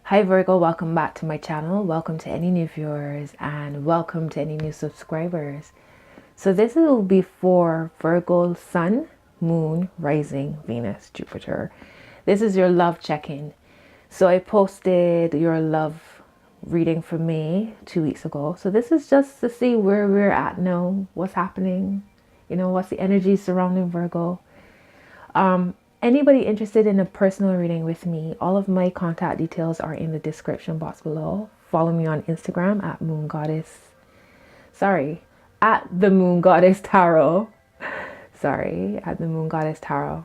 Hi Virgo, welcome back to my channel. Welcome to any new viewers and welcome to any new subscribers. So this will be for Virgo Sun, Moon, Rising, Venus, Jupiter. This is your love check-in. So I posted your love reading for May 2 weeks ago. So this is just to see where we're at now, what's happening, what's the energy surrounding Virgo. Anybody interested in a personal reading with me, all of my contact details are in the description box below. Follow me on Instagram at at the Moon Goddess Tarot. At the Moon Goddess Tarot.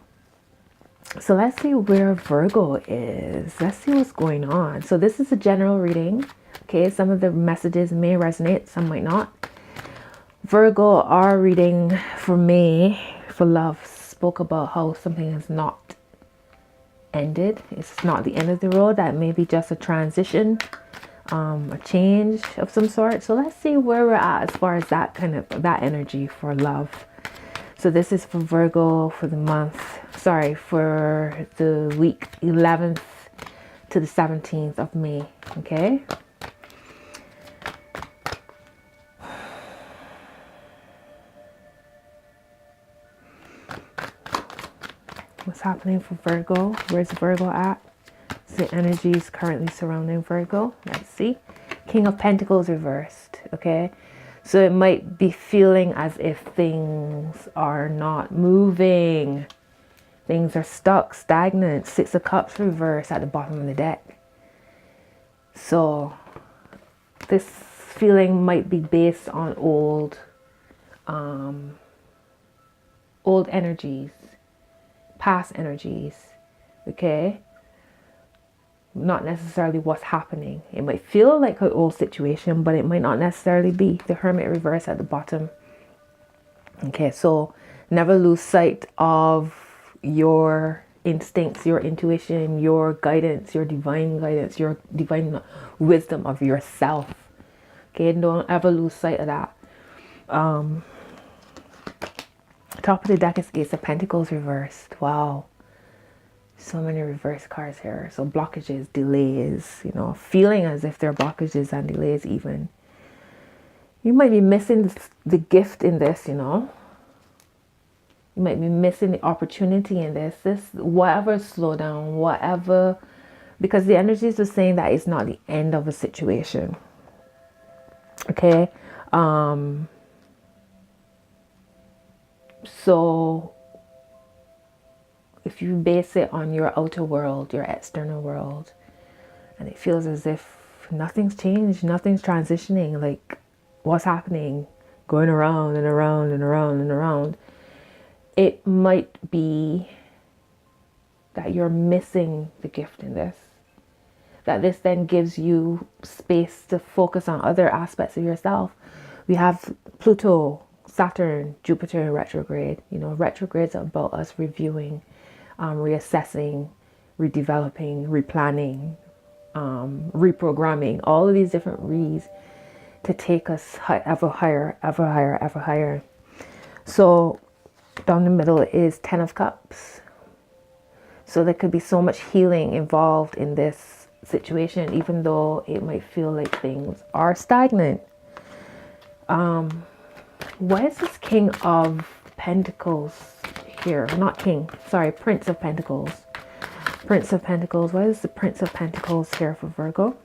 So let's see where Virgo is. Let's see what's going on. So this is a general reading. Okay, some of the messages may resonate, some might not. Virgo, our reading for May for love spoke about how something has not ended. It's not the end of the road. That may be just a transition, a change of some sort. So let's see where we're at as far as that energy for love. So this is for Virgo for the month, for the week 11th to the 17th of May. Okay. What's happening for Virgo? Where's Virgo at? The energies currently surrounding Virgo. Let's see. King of Pentacles reversed. Okay. So it might be feeling as if things are not moving. Things are stuck, stagnant. Six of Cups reversed at the bottom of the deck. So this feeling might be based on old energies. Past energies, okay? Not necessarily what's happening. It might feel like an old situation, but it might not necessarily be. The Hermit reverse at the bottom. Okay, so never lose sight of your instincts, your intuition, your guidance, your divine wisdom of yourself. Okay, don't ever lose sight of that. Top of the deck is Ace of Pentacles reversed. Wow. So many reverse cards here. So blockages, delays, feeling as if there are blockages and delays even. You might be missing the gift in this, You might be missing the opportunity in this. Whatever slowdown, whatever. Because the energies are saying that it's not the end of a situation. Okay. So if you base it on your outer world, your external world, and it feels as if nothing's changed, nothing's transitioning, like what's happening, going around and around and around and around, it might be that you're missing the gift in this. That this then gives you space to focus on other aspects of yourself. We have Pluto, Saturn, Jupiter in retrograde. Retrogrades are about us reviewing, reassessing, redeveloping, replanning, reprogramming, all of these different re's to take us ever higher, ever higher, ever higher. So down the middle is Ten of Cups. So there could be so much healing involved in this situation, even though it might feel like things are stagnant. Why is this King of Pentacles here? Not King, sorry, Prince of Pentacles. Prince of Pentacles. Why is the Prince of Pentacles here for Virgo?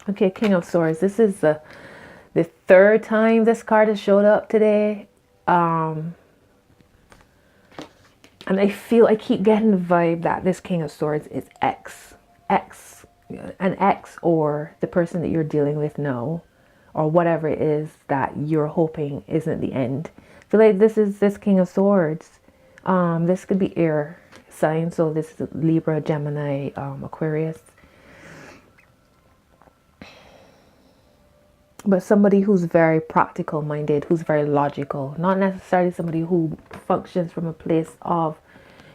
Okay, King of Swords. This is the third time this card has showed up today. And I keep getting the vibe that this King of Swords is an ex or the person that you're dealing with now, or whatever it is that you're hoping isn't the end. I feel like this King of Swords. This could be air sign. So this is Libra, Gemini, Aquarius. But somebody who's very practical minded, who's very logical, not necessarily somebody who functions from a place of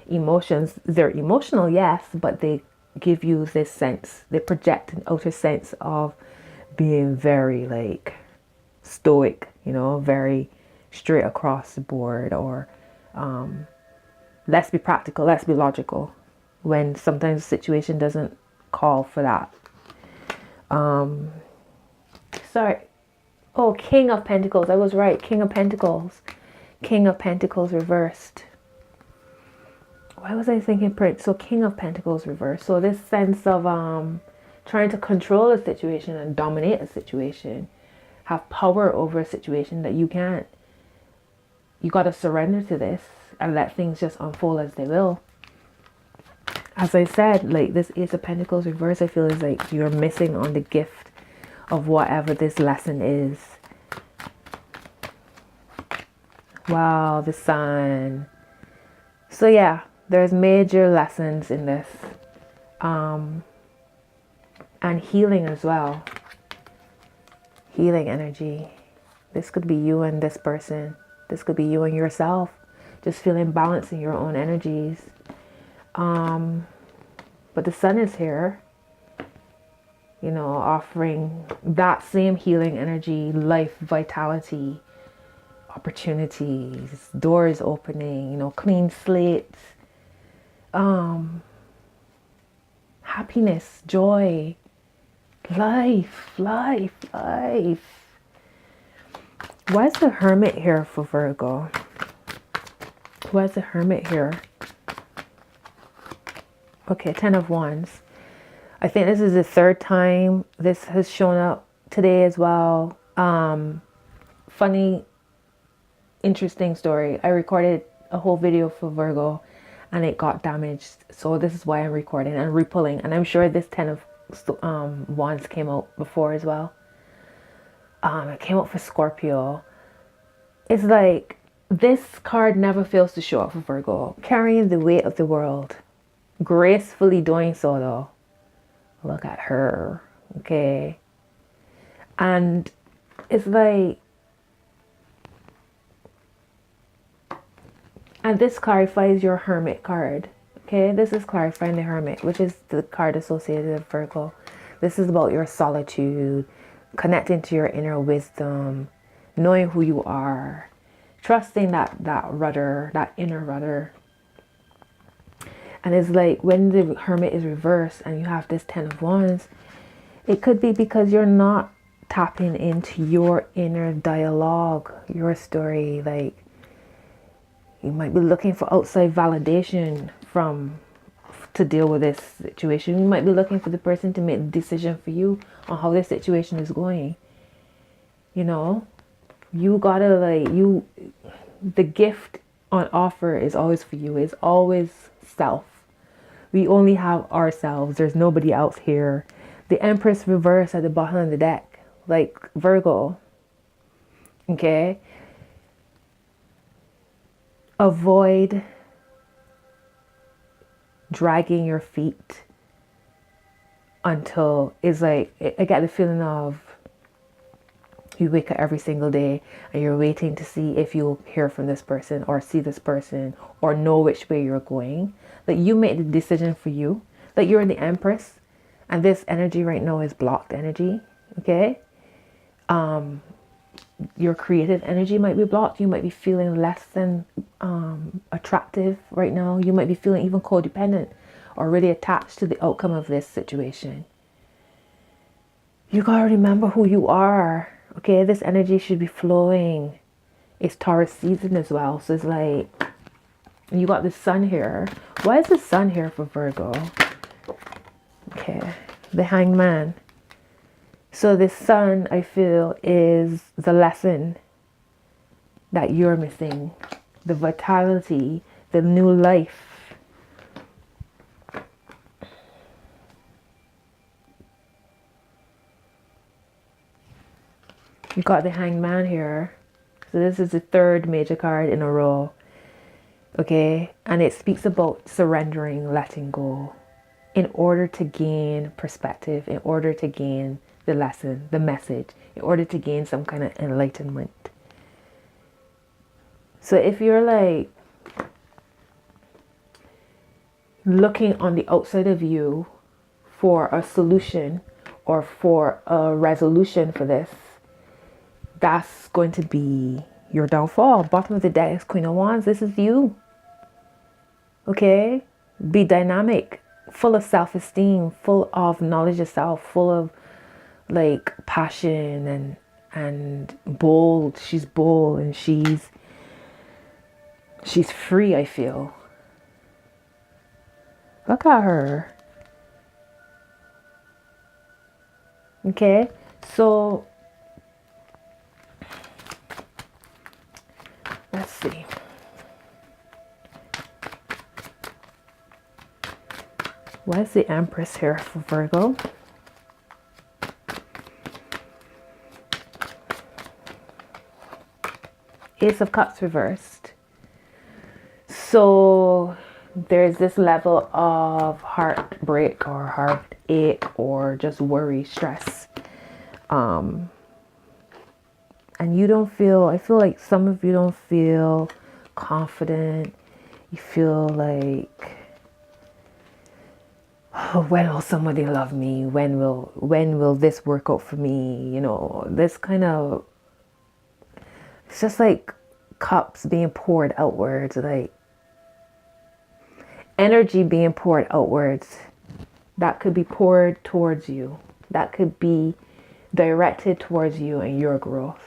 emotions. They're emotional, yes, but they give you this sense, they project an outer sense of being very stoic, very straight across the board, or let's be practical, let's be logical, when sometimes the situation doesn't call for that. Sorry. Oh, King of Pentacles. I was right. King of Pentacles. King of Pentacles reversed. Why was I thinking Prince? So King of Pentacles reversed. So this sense of trying to control a situation and dominate a situation, have power over a situation that you can't. You got to surrender to this and let things just unfold as they will. As I said, like this Ace of Pentacles reverse, I feel is like you're missing on the gift of whatever this lesson is. Wow, the Sun. So yeah, there's major lessons in this. And healing as well. Healing energy. This could be you and this person. This could be you and yourself. Just feeling balance in your own energies. But the Sun is here. You know, offering that same healing energy, life, vitality, opportunities, doors opening, you know, clean slates, happiness, joy, life. Why is the Hermit here for Virgo? Why is the Hermit here? Okay, 10 of Wands. I think this is the third time this has shown up today as well. Funny, interesting story. I recorded a whole video for Virgo and it got damaged. So this is why I'm recording and repulling. And I'm sure this 10 of Wands came out before as well. It came out for Scorpio. It's like this card never fails to show up for Virgo. Carrying the weight of the world. Gracefully doing so though. Look at her. Okay. And it's like, and this clarifies your Hermit card. Okay, this is clarifying the Hermit, which is the card associated with Virgo. This is about your solitude, connecting to your inner wisdom, knowing who you are, trusting that rudder, that inner rudder. And it's like when the Hermit is reversed and you have this 10 of Wands, it could be because you're not tapping into your inner dialogue, your story. Like you might be looking for outside validation to deal with this situation. You might be looking for the person to make the decision for you on how this situation is going. You know, you gotta the gift on offer is always for you. It's always self. We only have ourselves. There's nobody else here. The Empress reverse at the bottom of the deck, like Virgo. Okay. Avoid dragging your feet until it's like, I get the feeling of you wake up every single day and you're waiting to see if you'll hear from this person or see this person or know which way you're going. Like you made the decision for you. Like you're the Empress and this energy right now is blocked energy. Okay. Your creative energy might be blocked. You might be feeling less than attractive right now. You might be feeling even codependent or really attached to the outcome of this situation. You gotta remember who you are. Okay, this energy should be flowing. It's Taurus season as well. So it's like, you got the Sun here. Why is the Sun here for Virgo? Okay, the Hanged Man. So the Sun, I feel, is the lesson that you're missing. The vitality, the new life. You got the Hanged Man here. So this is the third major card in a row. Okay, and it speaks about surrendering, letting go in order to gain perspective, in order to gain the lesson, the message, in order to gain some kind of enlightenment. So if you're like looking on the outside of you for a solution or for a resolution for this, that's going to be your downfall. Bottom of the deck is Queen of Wands. This is you. Okay, be dynamic, full of self-esteem, full of knowledge of self, full of like passion and bold. She's bold and she's free, I feel. Look at her. Okay, so let's see. What is the Empress here for Virgo? Ace of Cups reversed. So there's this level of heartbreak or heartache or just worry, stress. And you don't feel, I feel like some of you don't feel confident. You feel like, oh, when will somebody love me? When will this work out for me? You know, this kind of, it's just like cups being poured outwards, like energy being poured outwards. That could be poured towards you. That could be directed towards you and your growth.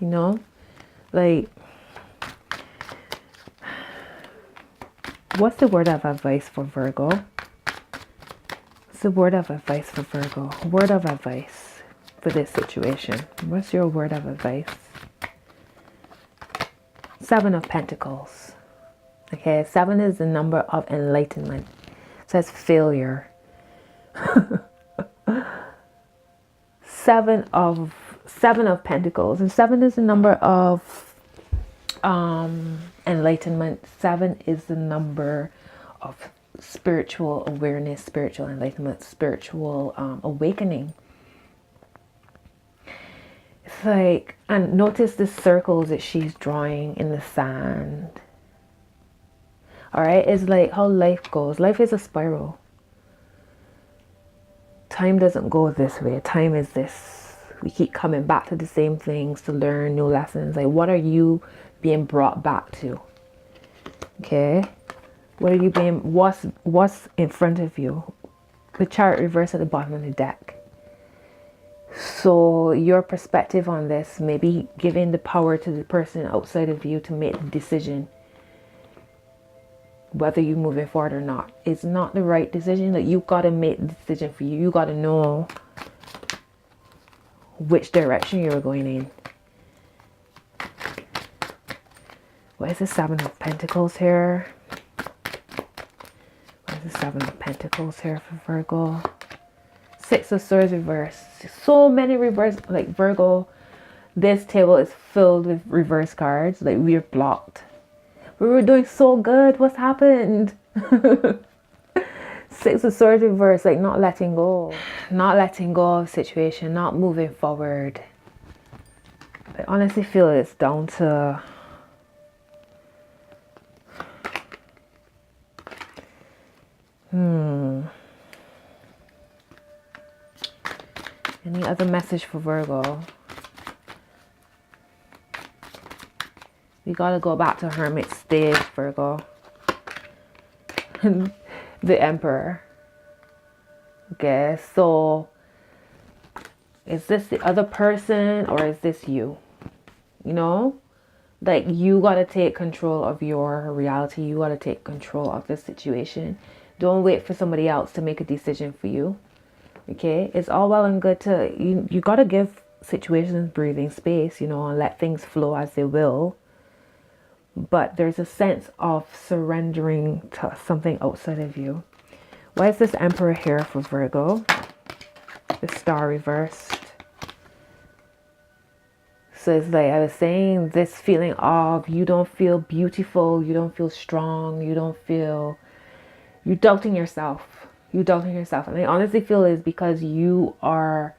You know, like, what's the word of advice for Virgo? What's the word of advice for Virgo? Word of advice for this situation. What's your word of advice? Seven of Pentacles. Okay, 7 is the number of enlightenment. It says failure. Seven of Pentacles, and 7 is the number of enlightenment. 7 is the number of spiritual awareness, spiritual enlightenment, spiritual awakening. It's like, and notice the circles that she's drawing in the sand. All right, it's like how life goes. Life is a spiral. Time doesn't go this way. Time is this. We keep coming back to the same things to learn new lessons. Like, what are you being brought back to? Okay, what are you being? What's in front of you? The Chariot reverse at the bottom of the deck. So your perspective on this, maybe giving the power to the person outside of you to make the decision whether you're moving forward or not. It's not the right decision. Like, you got to make the decision for you. You got to know which direction you're going in. What is the 7 of Pentacles here? What is the 7 of Pentacles here for Virgo? 6 of Swords reverse. So many reverse, like Virgo, this table is filled with reverse cards. Like, we're blocked. We were doing so good. What's happened? 6 of Swords reverse, like not letting go. Not letting go of the situation, not moving forward. I honestly feel it's down to any other message for Virgo? We gotta go back to Hermit stage, Virgo. The Emperor. Okay, so is this the other person or is this you? You know, like, you gotta take control of your reality. You gotta take control of the situation. Don't wait for somebody else to make a decision for you. Okay, it's all well and good to, you gotta give situations breathing space, you know, and let things flow as they will. But there's a sense of surrendering to something outside of you. Why is this Emperor here for Virgo? The Star reversed. So it's like I was saying, this feeling of you don't feel beautiful, you don't feel strong, you don't feel, you're doubting yourself. You're doubting yourself. And I honestly feel it's because you are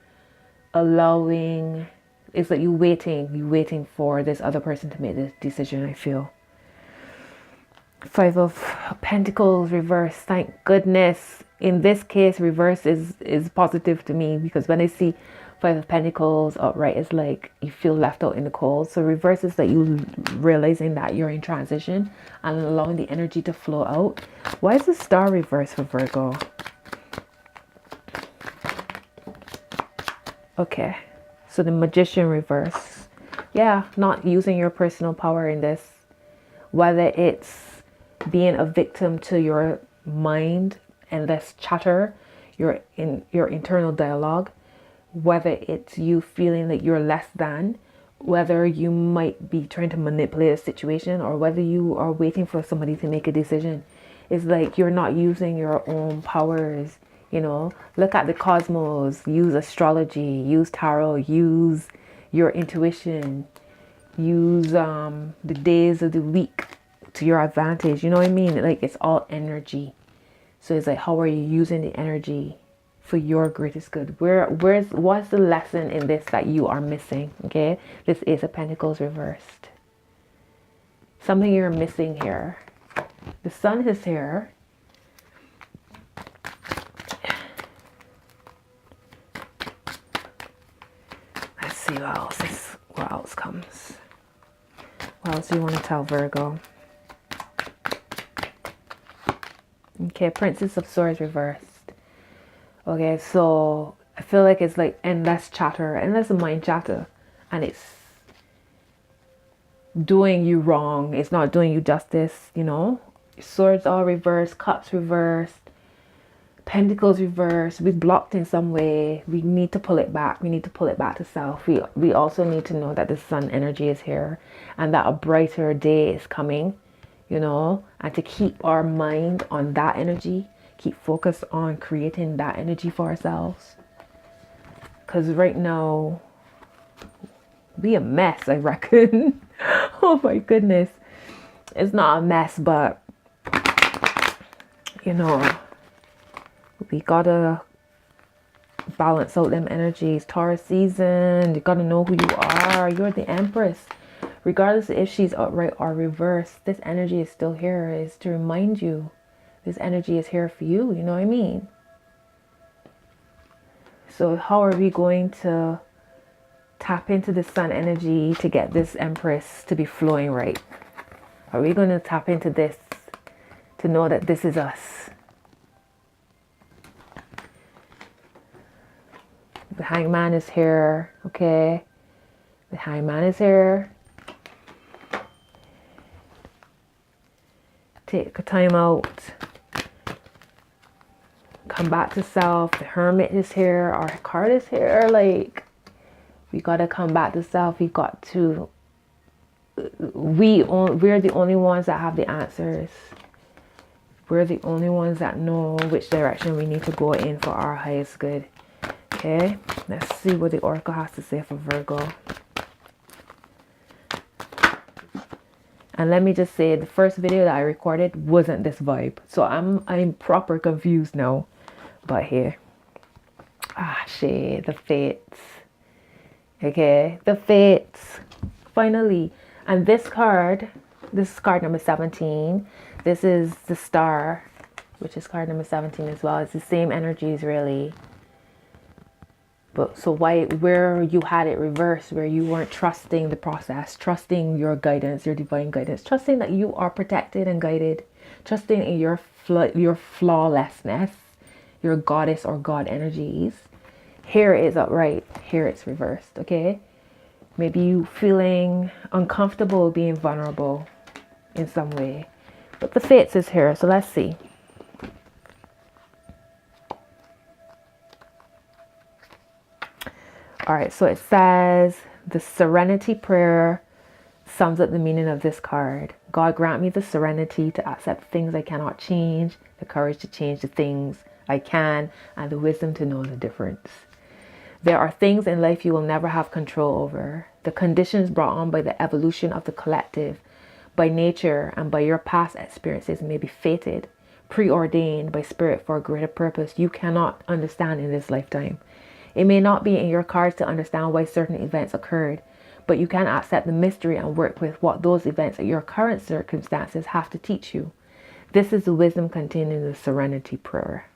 allowing, it's like you're waiting for this other person to make this decision, I feel. 5 of Pentacles reverse. Thank goodness. In this case, reverse is positive to me, because when I see Five of Pentacles upright is like you feel left out in the cold. So reverse is like you realizing that you're in transition and allowing the energy to flow out. Why is the Star reversed for Virgo? Okay, so the Magician reverse. Yeah, not using your personal power in this. Whether it's being a victim to your mind and less chatter, your internal dialogue, whether it's you feeling like you're less than, whether you might be trying to manipulate a situation, or whether you are waiting for somebody to make a decision. It's like you're not using your own powers. You know, look at the cosmos, use astrology, use tarot, use your intuition, use the days of the week to your advantage. You know what I mean? Like, it's all energy. So it's like, how are you using the energy for your greatest good? What's the lesson in this that you are missing? Okay, this Ace of Pentacles reversed. Something you're missing here. The Sun is here. Let's see what else comes. What else do you want to tell Virgo? Okay, Princess of Swords reversed. Okay, so I feel like it's like endless chatter, endless mind chatter, and it's doing you wrong. It's not doing you justice, you know. Swords all reversed, cups reversed, Pentacles reversed. We blocked in some way. We need to pull it back. We need to pull it back to self. We also need to know that the Sun energy is here and that a brighter day is coming, you know, and to keep our mind on that energy, keep focused on creating that energy for ourselves. Because right now, we a mess, I reckon. Oh my goodness. It's not a mess, but, you know, we gotta balance out them energies. Taurus season, you gotta know who you are. You're the Empress. Regardless if she's upright or reversed, this energy is still here. It's to remind you this energy is here for you. You know what I mean? So how are we going to tap into the Sun energy to get this Empress to be flowing right? Are we going to tap into this to know that this is us? The Hangman is here, okay? The Hangman is here. Take a time out. Come back to self. The Hermit is here. Our card is here. Like, we got to come back to self. We got to... We're the only ones that have the answers. We're the only ones that know which direction we need to go in for our highest good. Okay, let's see what the Oracle has to say for Virgo. And let me just say, the first video that I recorded wasn't this vibe. So I'm proper confused now. But here. Shit, the fates. Okay, the fates. Finally. And this is card number 17. This is the Star, which is card number 17 as well. It's the same energies, really. But so where you had it reversed, where you weren't trusting the process, trusting your guidance, your divine guidance, trusting that you are protected and guided, trusting in your flawlessness, your goddess or God energies. Here it is upright, here it's reversed, okay? Maybe you feeling uncomfortable being vulnerable in some way. But the Fates is here, so let's see. All right, so it says the Serenity Prayer sums up the meaning of this card. God grant me the serenity to accept things I cannot change, the courage to change the things I can, and the wisdom to know the difference. There are things in life you will never have control over. The conditions brought on by the evolution of the collective, by nature, and by your past experiences may be fated, preordained by spirit for a greater purpose you cannot understand in this lifetime. It may not be in your cards to understand why certain events occurred, but you can accept the mystery and work with what those events at your current circumstances have to teach you. This is the wisdom contained in the Serenity Prayer.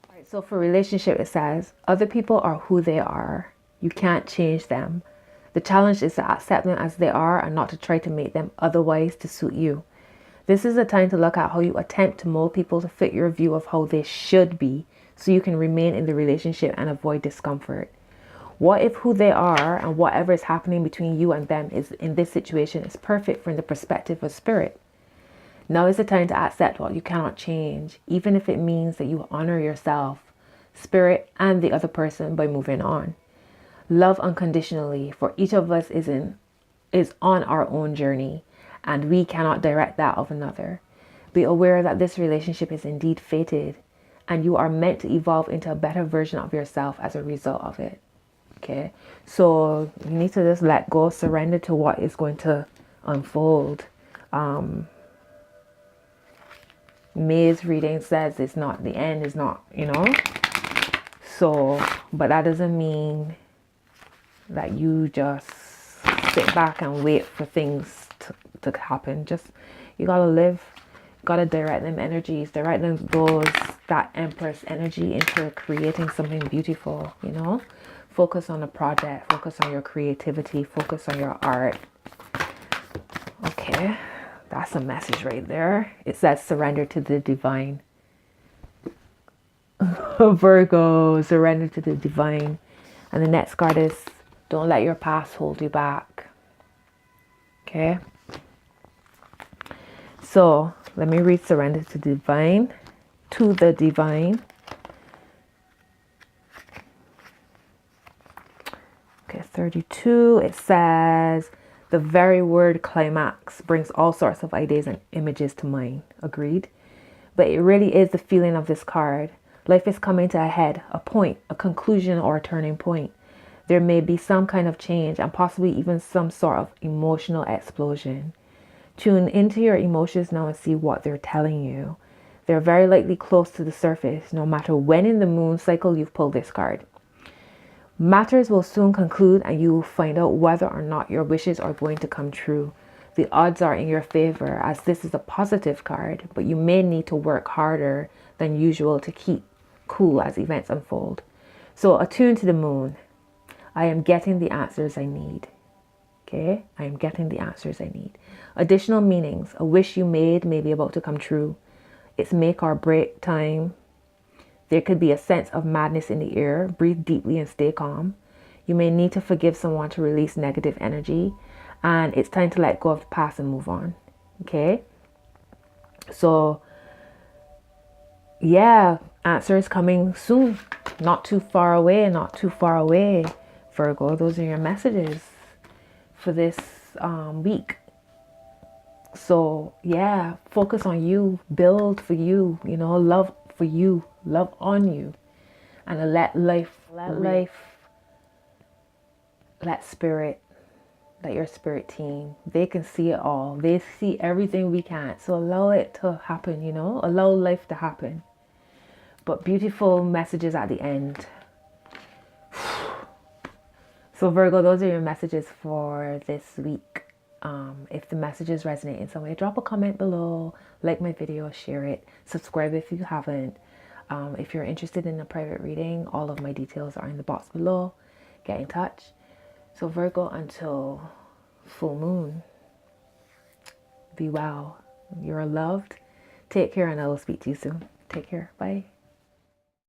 All right, so for relationship, it says, other people are who they are. You can't change them. The challenge is to accept them as they are and not to try to make them otherwise to suit you. This is a time to look at how you attempt to mold people to fit your view of how they should be so you can remain in the relationship and avoid discomfort. What if who they are and whatever is happening between you and them is in this situation is perfect from the perspective of spirit? Now is the time to accept what you cannot change, even if it means that you honor yourself, spirit, and the other person by moving on. Love unconditionally, for each of us is on our own journey, and we cannot direct that of another. Be aware that this relationship is indeed fated, and you are meant to evolve into a better version of yourself as a result of it. Okay, so you need to just let go, surrender to what is going to unfold. May's reading says it's not the end, is not, so, but that doesn't mean that you just sit back and wait for things to happen. Just, you gotta live, you gotta direct them energies, direct them that Empress energy into creating something beautiful, Focus on the project, focus on your creativity, focus on your art. Okay, that's a message right there. It says surrender to the divine. Virgo, surrender to the divine. And the next card is don't let your past hold you back. Okay. So let me read surrender to the divine. To the divine. Okay, 32. It says the very word climax brings all sorts of ideas and images to mind. Agreed. But it really is the feeling of this card. Life is coming to a head, a point, a conclusion, or a turning point. There may be some kind of change and possibly even some sort of emotional explosion. Tune into your emotions now and see what they're telling you. They're very likely close to the surface, no matter when in the moon cycle you've pulled this card. Matters will soon conclude and you will find out whether or not your wishes are going to come true. The odds are in your favor as this is a positive card, but you may need to work harder than usual to keep cool as events unfold. So attune to the moon. I am getting the answers I need. Okay, I am getting the answers I need. Additional meanings. A wish you made may be about to come true. It's make or break time. There could be a sense of madness in the air. Breathe deeply and stay calm. You may need to forgive someone to release negative energy. And it's time to let go of the past and move on. Okay. So, yeah, answer is coming soon. Not too far away, not too far away. Virgo, those are your messages for this week. So, yeah, focus on you. Build for you, love for you. Love on you. And let spirit, let your spirit team, they can see it all. They see everything we can't. So allow it to happen, allow life to happen. But beautiful messages at the end. So Virgo, those are your messages for this week. If the messages resonate in some way, drop a comment below, like my video, share it, subscribe if you haven't. If you're interested in a private reading, all of my details are in the box below. Get in touch. So Virgo, until full moon, be well. You're loved. Take care and I will speak to you soon. Take care. Bye.